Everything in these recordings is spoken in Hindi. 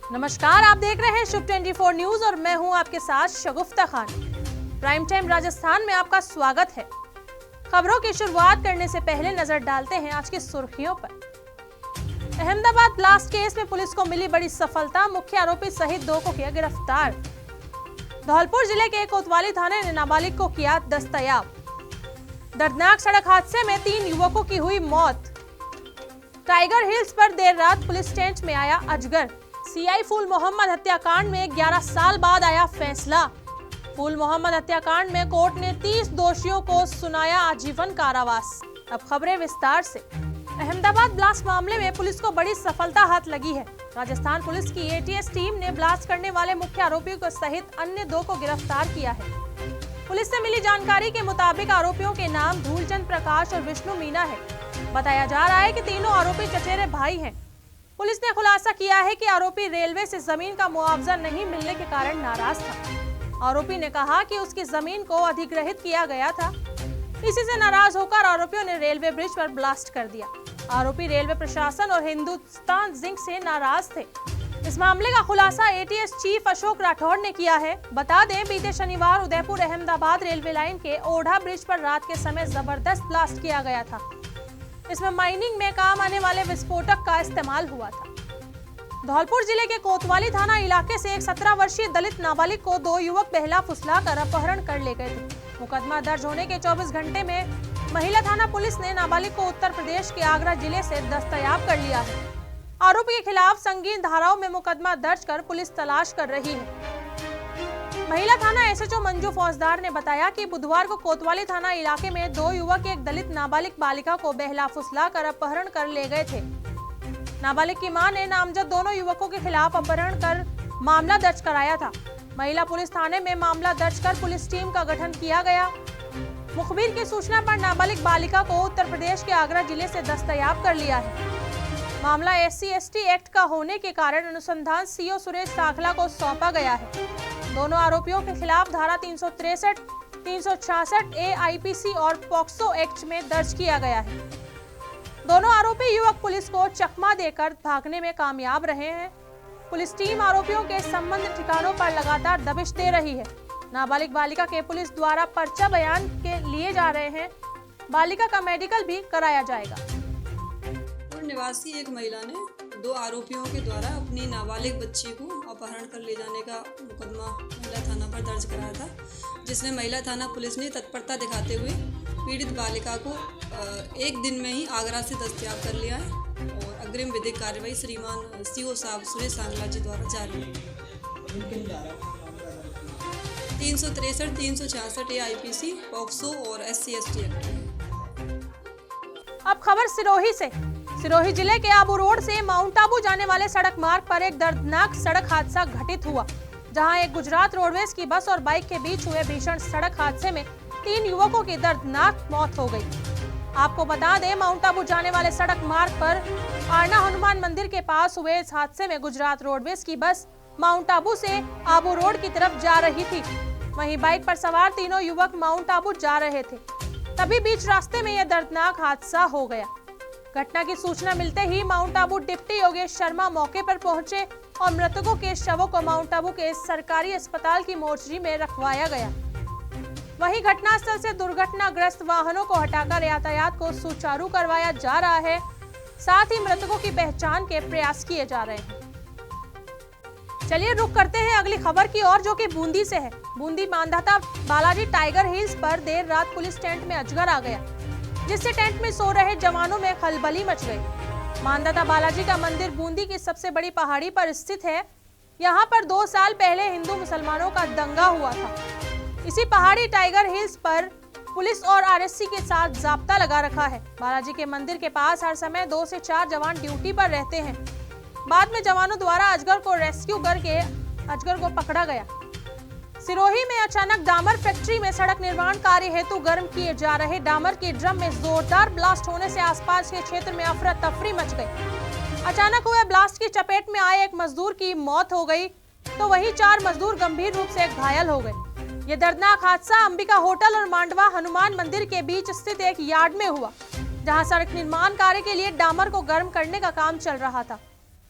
नमस्कार, आप देख रहे हैं शुभ 24 न्यूज और मैं हूं आपके साथ शगुफ्ता खान। प्राइम टाइम राजस्थान में आपका स्वागत है। खबरों की शुरुआत करने से पहले नजर डालते हैं आज की सुर्खियों पर। अहमदाबाद ब्लास्ट केस में पुलिस को मिली बड़ी सफलता, मुख्य आरोपी सहित 2 को किया गिरफ्तार। धौलपुर जिले के कोतवाली थाने ने नाबालिग को किया दस्तयाब। दर्दनाक सड़क हादसे में 3 युवकों की हुई मौत। टाइगर हिल्स पर देर रात पुलिस टेंट में आया अजगर। सीआई फूल मोहम्मद हत्याकांड में 11 साल बाद आया फैसला। फूल मोहम्मद हत्याकांड में कोर्ट ने 30 दोषियों को सुनाया आजीवन कारावास। अब खबरें विस्तार से। अहमदाबाद ब्लास्ट मामले में पुलिस को बड़ी सफलता हाथ लगी है। राजस्थान पुलिस की एटीएस टीम ने ब्लास्ट करने वाले मुख्य आरोपियों को सहित अन्य 2 को गिरफ्तार किया है। पुलिस से मिली जानकारी के मुताबिक आरोपियों के नाम धूलचंद प्रकाश और विष्णु मीना है। बताया जा रहा है कि तीनों आरोपी चचेरे भाई हैं। पुलिस ने खुलासा किया है कि आरोपी रेलवे से जमीन का मुआवजा नहीं मिलने के कारण नाराज था। आरोपी ने कहा कि उसकी जमीन को अधिग्रहित किया गया था। इसी से नाराज होकर आरोपियों ने रेलवे ब्रिज पर ब्लास्ट कर दिया। आरोपी रेलवे प्रशासन और हिंदुस्तान जिंक से नाराज थे। इस मामले का खुलासा एटीएस चीफ अशोक राठौड़ ने किया है। बता दें, बीते शनिवार उदयपुर अहमदाबाद रेलवे लाइन के ओढ़ा ब्रिज पर रात के समय जबरदस्त ब्लास्ट किया गया था। इसमें माइनिंग में काम आने वाले विस्फोटक का इस्तेमाल हुआ था। धौलपुर जिले के कोतवाली थाना इलाके से एक 17 वर्षीय दलित नाबालिग को 2 युवक बहला फुसलाकर अपहरण कर ले गए थे। मुकदमा दर्ज होने के 24 घंटे में महिला थाना पुलिस ने नाबालिग को उत्तर प्रदेश के आगरा जिले से दस्तयाब कर लिया है। आरोपी के खिलाफ संगीन धाराओं में मुकदमा दर्ज कर पुलिस तलाश कर रही है। महिला थाना एसएचओ मंजू फौजदार ने बताया कि बुधवार को कोतवाली थाना इलाके में 2 युवक एक दलित नाबालिग बालिका को बहला फुसलाकर अपहरण कर ले गए थे। नाबालिग की मां ने नामजद दोनों युवकों के खिलाफ अपहरण कर मामला दर्ज कराया था। महिला पुलिस थाने में मामला दर्ज कर पुलिस टीम का गठन किया गया। मुखबिर की सूचना पर नाबालिग बालिका को उत्तर प्रदेश के आगरा जिले से दस्तयाब कर लिया है। मामला SC/ST एक्ट का होने के कारण अनुसंधान सीओ सुरेश साखला को सौंपा गया है। दोनों आरोपियों के खिलाफ धारा 363, 366 AIPC और पॉक्सो एक्ट में दर्ज किया गया है। दोनों आरोपी युवक पुलिस को चकमा देकर भागने में कामयाब रहे हैं। पुलिस टीम आरोपियों के संबंध ठिकानों पर लगातार दबिश दे रही है। नाबालिग बालिका के पुलिस द्वारा पर्चा बयान के लिए जा रहे हैं। बालिका का मेडिकल भी कराया जाएगा। निवासी एक महिला ने 2 आरोपियों के द्वारा अपनी नाबालिग बच्ची को अपहरण कर ले जाने का मुकदमा महिला थाना पर दर्ज कराया था, जिसमें महिला थाना पुलिस ने तत्परता दिखाते हुए पीड़ित बालिका को 1 दिन में ही आगरा से दस्तयाब कर लिया है और अग्रिम विधिक कार्रवाई श्रीमान सीओ साहब सुरेश सांगला जी द्वारा जारी है। 363, 366 AIPC, पॉक्सो और SC/ST एक्ट। अब खबर सिरोही से। सिरोही जिले के आबू रोड से माउंट आबू जाने वाले सड़क मार्ग पर एक दर्दनाक सड़क हादसा घटित हुआ, जहां एक गुजरात रोडवेज की बस और बाइक के बीच हुए भीषण सड़क हादसे में 3 युवकों की दर्दनाक मौत हो गई। आपको बता दें, माउंट आबू जाने वाले सड़क मार्ग पर आरना हनुमान मंदिर के पास हुए इस हादसे में गुजरात रोडवेज की बस माउंट आबू से आबू रोड की तरफ जा रही थी। वहीं बाइक पर सवार तीनों युवक माउंट आबू जा रहे थे। तभी बीच रास्ते में यह दर्दनाक हादसा हो गया। घटना की सूचना मिलते ही माउंट आबू डिप्टी योगेश शर्मा मौके पर पहुंचे और मृतकों के शवों को माउंट आबू के सरकारी अस्पताल की मोर्चरी में रखवाया गया। वहीं घटनास्थल से दुर्घटनाग्रस्त वाहनों को हटाकर यातायात को सुचारू करवाया जा रहा है। साथ ही मृतकों की पहचान के प्रयास किए जा रहे हैं। चलिए रुक करते हैं अगली खबर की ओर, जो कि बूंदी से है। बूंदी मांधाता बालाजी टाइगर हिल्स पर देर रात पुलिस टेंट में अजगर आ गया, जिससे टेंट में सो रहे जवानों में खलबली मच गई। मांधाता बालाजी का मंदिर बूंदी की सबसे बड़ी पहाड़ी पर स्थित है। यहाँ पर 2 साल पहले हिंदू मुसलमानों का दंगा हुआ था। इसी पहाड़ी टाइगर हिल्स पर पुलिस और आरएससी के साथ जाब्ता लगा रखा है। बालाजी के मंदिर के पास हर समय 2 से 4 जवान ड्यूटी पर रहते हैं। बाद में जवानों द्वारा अजगर को रेस्क्यू करके अजगर को पकड़ा गया। सिरोही में अचानक डामर फैक्ट्री में सड़क निर्माण कार्य हेतु गर्म किए जा रहे डामर के ड्रम में जोरदार ब्लास्ट होने से आसपास के क्षेत्र में अफरा तफरी मच गई। अचानक हुए ब्लास्ट की चपेट में आए एक मजदूर की मौत हो गई तो वहीं 4 मजदूर गंभीर रूप से घायल हो गए। ये दर्दनाक हादसा अंबिका होटल और मांडवा हनुमान मंदिर के बीच स्थित एक यार्ड में हुआ, जहां सड़क निर्माण कार्य के लिए डामर को गर्म करने का काम चल रहा था।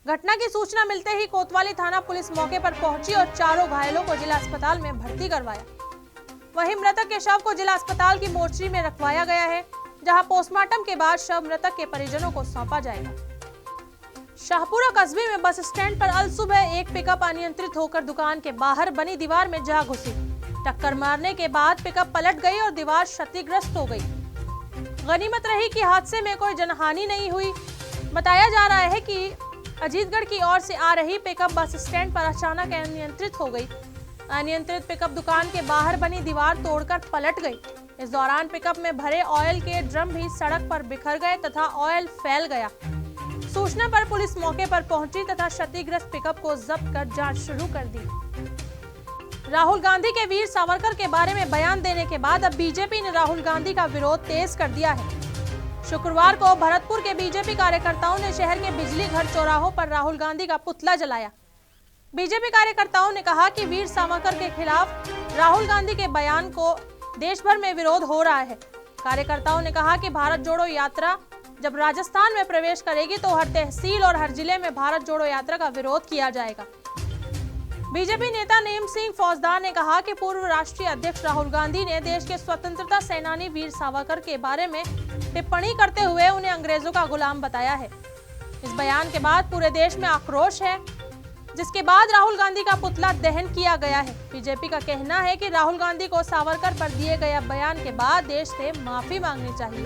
घटना की सूचना मिलते ही कोतवाली थाना पुलिस मौके पर पहुंची और चारों घायलों को जिला अस्पताल में भर्ती करवाया। वहीं मृतक के शव को जिला अस्पताल की मोर्चरी में रखवाया गया है, जहां पोस्टमार्टम के बाद शव मृतक के परिजनों को सौंपा जाएगा। शाहपुरा कस्बे में बस स्टैंड पर अल सुबह एक पिकअप अनियंत्रित होकर दुकान के बाहर बनी दीवार में जा घुसी। टक्कर मारने के बाद पिकअप पलट गई और दीवार क्षतिग्रस्त हो गई। गनीमत रही कि हादसे में कोई जनहानि नहीं हुई। बताया जा रहा है कि अजीतगढ़ की ओर से आ रही पिकअप बस स्टैंड पर अचानक अनियंत्रित हो गई। अनियंत्रित पिकअप दुकान के बाहर बनी दीवार तोड़कर पलट गई। इस दौरान पिकअप में भरे ऑयल के ड्रम भी सड़क पर बिखर गए तथा ऑयल फैल गया। सूचना पर पुलिस मौके पर पहुंची तथा क्षतिग्रस्त पिकअप को जब्त कर जांच शुरू कर दी। राहुल गांधी के वीर सावरकर के बारे में बयान देने के बाद अब बीजेपी ने राहुल गांधी का विरोध तेज कर दिया है। शुक्रवार को भरतपुर के बीजेपी कार्यकर्ताओं ने शहर के बिजली घर चौराहों पर राहुल गांधी का पुतला जलाया। बीजेपी कार्यकर्ताओं ने कहा कि वीर सावरकर के खिलाफ राहुल गांधी के बयान को देश भर में विरोध हो रहा है। कार्यकर्ताओं ने कहा कि भारत जोड़ो यात्रा जब राजस्थान में प्रवेश करेगी तो हर तहसील और हर जिले में भारत जोड़ो यात्रा का विरोध किया जाएगा। बीजेपी नेता नेम सिंह फौजदार ने कहा कि पूर्व राष्ट्रीय अध्यक्ष राहुल गांधी ने देश के स्वतंत्रता सेनानी वीर सावरकर के बारे में टिप्पणी करते हुए उन्हें अंग्रेजों का गुलाम बताया है। इस बयान के बाद पूरे देश में आक्रोश है, जिसके बाद राहुल गांधी का पुतला दहन किया गया है। बीजेपी का कहना है कि राहुल गांधी को सावरकर पर दिए गए बयान के बाद देश से माफी मांगनी चाहिए।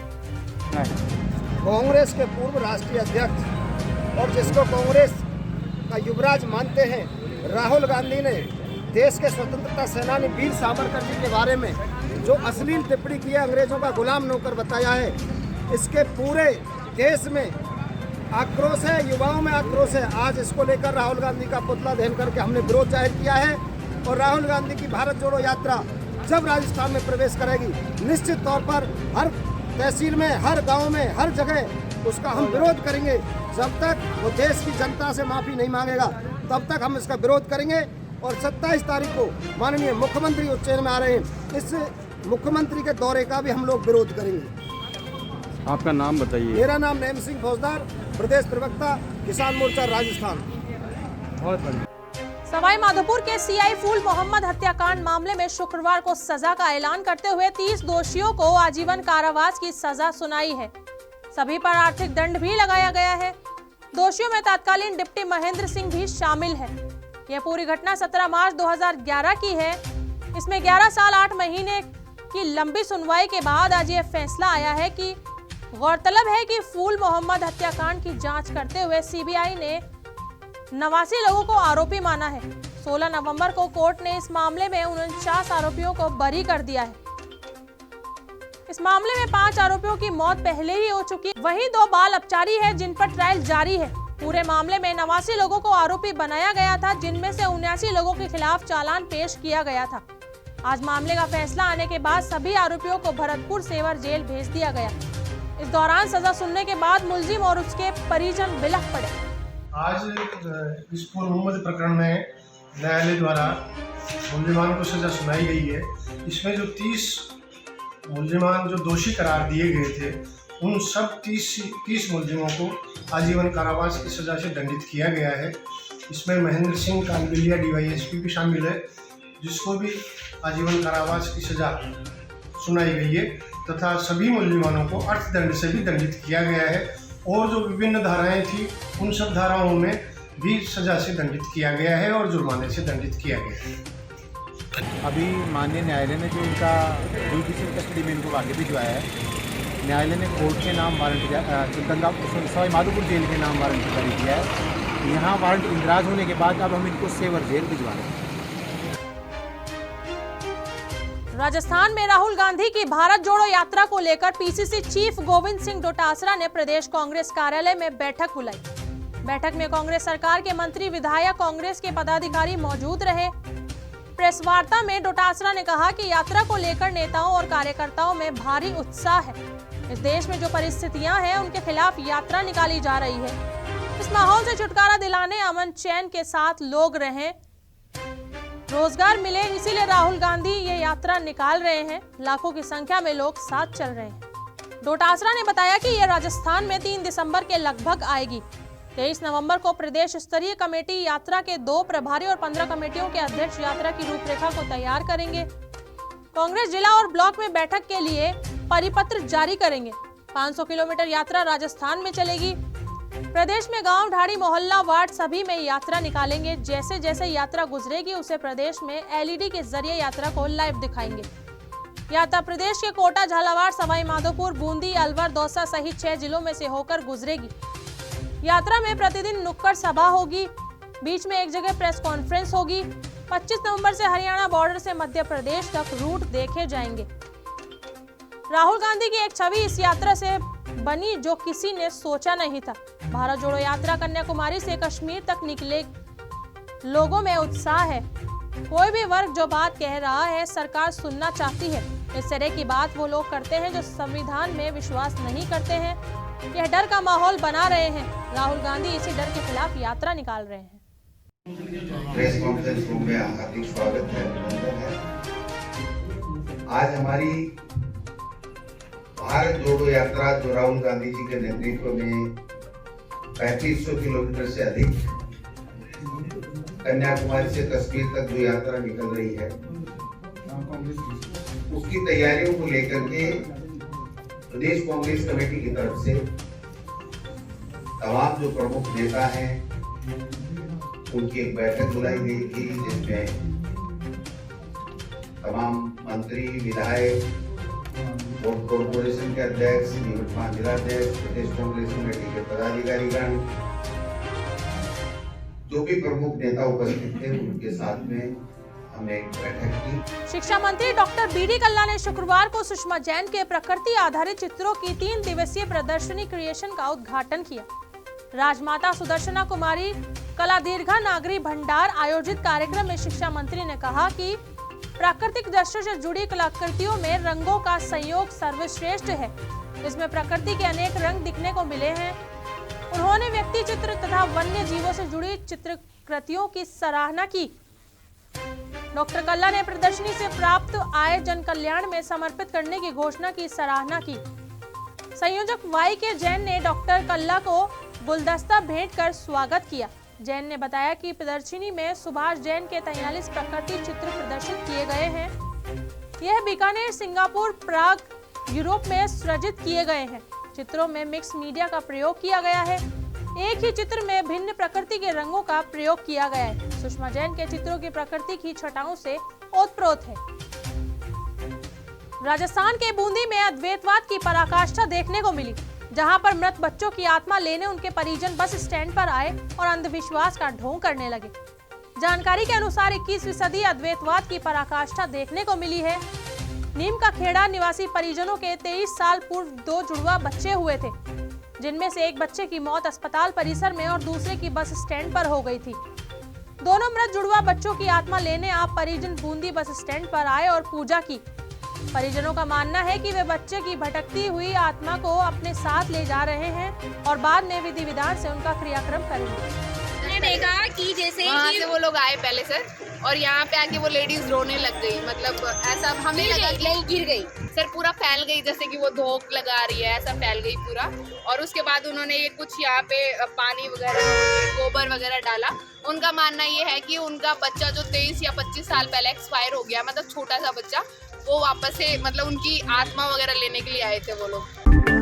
कांग्रेस के पूर्व राष्ट्रीय अध्यक्ष और जिसको कांग्रेस का युवराज मानते हैं राहुल गांधी ने देश के स्वतंत्रता सेनानी वीर सावरकर जी के बारे में जो अश्लील टिप्पणी की है, अंग्रेजों का गुलाम नौकर बताया है, इसके पूरे देश में आक्रोश है, युवाओं में आक्रोश है। आज इसको लेकर राहुल गांधी का पुतला दहन करके हमने विरोध जाहिर किया है और राहुल गांधी की भारत जोड़ो यात्रा जब राजस्थान में प्रवेश करेगी निश्चित तौर पर हर तहसील में, हर गांव में, हर जगह उसका हम विरोध करेंगे। जब तक वो देश की जनता से माफ़ी नहीं मांगेगा तब तक हम इसका विरोध करेंगे। और 27 तारीख को माननीय मुख्यमंत्री उज्जैन में आ रहे हैं, इस मुख्यमंत्री के दौरे का भी हम लोग विरोध करेंगे। आपका नाम बताइए। मेरा नाम नेम सिंह फौजदार, प्रदेश प्रवक्ता किसान मोर्चा राजस्थान। बहुत बढ़िया। सवाई माधोपुर के सीआई फूल मोहम्मद हत्याकांड मामले में शुक्रवार को सजा का ऐलान करते हुए 30 दोषियों को आजीवन कारावास की सजा सुनाई है। सभी पर आर्थिक दंड भी लगाया गया है। दोषियों में तत्कालीन डिप्टी महेंद्र सिंह भी शामिल है। यह पूरी घटना 17 मार्च 2011 की है। इसमें 11 साल 8 महीने की लंबी सुनवाई के बाद आज यह फैसला आया है कि गौरतलब है कि फूल मोहम्मद हत्याकांड की जांच करते हुए सीबीआई ने 89 लोगों को आरोपी माना है। 16 नवंबर को कोर्ट ने इस मामले में 49 आरोपियों को बरी कर दिया है। इस मामले में 5 आरोपियों की मौत पहले ही हो चुकी है, वहीं 2 बाल अपचारी है जिन पर ट्रायल जारी है। पूरे मामले में 89 लोगों को आरोपी बनाया गया था, जिनमें से 79 लोगों के खिलाफ चालान पेश किया गया था। आज मामले का फैसला आने के बाद सभी आरोपियों को भरतपुर सेवर जेल भेज दिया गया। इस दौरान सजा सुनने के बाद मुलजिम और उसके परिजन बिलख पड़े। आज इस पूर्व मोहम्मद प्रकरण में न्यायालय द्वारा मुलजिमान को सजा सुनाई गई है। इसमें जो 30 मुलजिमान जो दोषी करार दिए गए थे, उन सब 30 मुलजिमों को आजीवन कारावास की सज़ा से दंडित किया गया है। इसमें महेंद्र सिंह कानबिलिया DYSP भी शामिल है, जिसको भी आजीवन कारावास की सज़ा सुनाई गई है, तथा सभी मुलजिमानों को अर्थदंड से भी दंडित किया गया है। और जो विभिन्न धाराएं थी, उन सब धाराओं में भी सज़ा से दंडित किया गया है और जुर्माने से दंडित किया गया है। अभी माननीय न्यायालय ने जो इनका जुडिशियल कस्टडी में इनको आगे भिजवाया है, न्यायालय ने कोर्ट के नाम वारंट सवाई माधोपुर जेल के नाम वारंट जारी किया है। यहाँ वारंट इंदराज होने के बाद अब हम इनको सेवर जेल भिजवा रहे हैं। राजस्थान में राहुल गांधी की भारत जोड़ो यात्रा को लेकर पीसीसी चीफ गोविंद सिंह डोटासरा ने प्रदेश कांग्रेस कार्यालय में बैठक बुलाई। बैठक में कांग्रेस सरकार के मंत्री, विधायक, कांग्रेस के पदाधिकारी मौजूद रहे। प्रेस वार्ता में डोटासरा ने कहा कि यात्रा को लेकर नेताओं और कार्यकर्ताओं में भारी उत्साह है। इस देश में जो परिस्थितियां हैं उनके खिलाफ यात्रा निकाली जा रही है। इस माहौल से छुटकारा दिलाने, अमन चैन के साथ लोग रहें, रोजगार मिले, इसीलिए राहुल गांधी ये यात्रा निकाल रहे हैं। लाखों की संख्या में लोग साथ चल रहे हैं। डोटासरा ने बताया कि यह राजस्थान में 3 दिसंबर के लगभग आएगी। 23 नवंबर को प्रदेश स्तरीय कमेटी यात्रा के 2 प्रभारी और 15 कमेटियों के अध्यक्ष यात्रा की रूपरेखा को तैयार करेंगे। कांग्रेस जिला और ब्लॉक में बैठक के लिए परिपत्र जारी करेंगे। 500 किलोमीटर यात्रा राजस्थान में चलेगी। प्रदेश में गांव, ढाड़ी, मोहल्ला, वार्ड सभी में यात्रा निकालेंगे। जैसे जैसे यात्रा गुजरेगी उसे प्रदेश में LED के जरिए यात्रा को लाइव दिखाएंगे। यात्रा प्रदेश के कोटा, झालावाड़, सवाई माधोपुर, बूंदी, अलवर, दौसा सहित 6 जिलों में से होकर गुजरेगी। यात्रा में प्रतिदिन नुक्कड़ सभा होगी। बीच में एक जगह प्रेस कॉन्फ्रेंस होगी। 25 नवंबर से हरियाणा बॉर्डर से मध्य प्रदेश तक रूट देखे जाएंगे। राहुल गांधी की एक छवि इस यात्रा से बनी जो किसी ने सोचा नहीं था। भारत जोड़ो यात्रा कन्याकुमारी से कश्मीर तक निकले लोगों में उत्साह है। कोई भी वर्ग जो बात कह रहा है सरकार सुनना चाहती है। इस तरह की बात वो लोग करते हैं जो संविधान में विश्वास नहीं करते हैं। यह डर का माहौल बना रहे हैं। राहुल गांधी इसी डर के खिलाफ यात्रा निकाल रहे हैं। प्रेस कॉन्फ्रेंस रूम में हार्दिक स्वागत है, अभिनंदन है। आज हमारी भारत जोड़ो यात्रा जो राहुल गांधी जी के नेतृत्व में 3500 किलोमीटर से अधिक कन्याकुमारी से कश्मीर तक जो यात्रा निकल रही है, उसकी तैयारियों को लेकर के प्रदेश कांग्रेस कमेटी की तरफ से तमाम जो प्रमुख नेता हैं उनकी एक बैठक बुलाई गई थी, जिसमें तमाम मंत्री, विधायक, बोर्ड कॉर्पोरेशन के अध्यक्ष, निवर्तमान जिलाध्यक्ष, प्रदेश कांग्रेस कमेटी के पदाधिकारीगण, जो भी प्रमुख नेता उपस्थित थे, उनके साथ में हमने एक बैठक की। शिक्षा मंत्री डॉक्टर BD कल्ला ने शुक्रवार को सुषमा जैन के प्रकृति आधारित चित्रों की 3 दिवसीय प्रदर्शनी क्रिएशन का उद्घाटन किया। राजमाता सुदर्शना कुमारी कला दीर्घा नागरी भंडार आयोजित कार्यक्रम में शिक्षा मंत्री ने कहा कि प्राकृतिक दृश्य से जुड़ी कलाकृतियों में रंगों का संयोग सर्वश्रेष्ठ है। इसमें प्रकृति के अनेक रंग दिखने को मिले हैं। उन्होंने व्यक्ति चित्र तथा वन्य जीवों से जुड़ी चित्रकृतियों की सराहना की। डॉक्टर कल्ला ने प्रदर्शनी से प्राप्त आय जन कल्याण में समर्पित करने की घोषणा की सराहना की। संयोजक YK जैन ने डॉक्टर कल्ला को गुलदस्ता भेंट कर स्वागत किया। जैन ने बताया कि प्रदर्शनी में सुभाष जैन के 43 प्रकृति चित्र प्रदर्शित किए गए हैं। यह बीकानेर, सिंगापुर, प्राग, यूरोप में सृजित किए गए हैं। चित्रों में मिक्स मीडिया का प्रयोग किया गया है। एक ही चित्र में भिन्न प्रकृति के रंगों का प्रयोग किया गया है। सुषमा जैन के चित्रों की प्रकृति की छटाओं से ओतप्रोत है। राजस्थान के बूंदी में अद्वैतवाद की पराकाष्ठा देखने को मिली, जहां पर मृत बच्चों की आत्मा लेने उनके परिजन बस स्टैंड पर आए और अंधविश्वास का ढोंग करने लगे। जानकारी के अनुसार 21वीं सदी अद्वैतवाद की पराकाष्ठा देखने को मिली है। नीम का खेड़ा निवासी परिजनों के 23 साल पूर्व 2 जुड़वा बच्चे हुए थे, जिनमें से एक बच्चे की मौत अस्पताल परिसर में और दूसरे की बस स्टैंड पर हो गई थी। दोनों मृत जुड़वा बच्चों की आत्मा लेने आप परिजन बूंदी बस स्टैंड पर आए और पूजा की। परिजनों का मानना है कि वे बच्चे की भटकती हुई आत्मा को अपने साथ ले जा रहे हैं और बाद में विधि विधान से उनका क्रियाक्रम करेंगे। मैंने देखा कि जैसे वहाँ से वो लोग आए पहले सर, और यहाँ पे आके वो लेडीज रोने लग गई। मतलब ऐसा हमें लगा कि गिर गई सर, पूरा फैल गई, जैसे कि वो धोख लगा रही है, ऐसा फैल गई पूरा। और उसके बाद उन्होंने ये कुछ यहाँ पे पानी वगैरह, गोबर वगैरह डाला। उनका मानना ये है कि उनका बच्चा जो 23 या 25 साल पहले एक्सपायर हो गया, मतलब छोटा सा बच्चा, वो वापस से मतलब उनकी आत्मा वगैरह लेने के लिए आए थे वो लोग।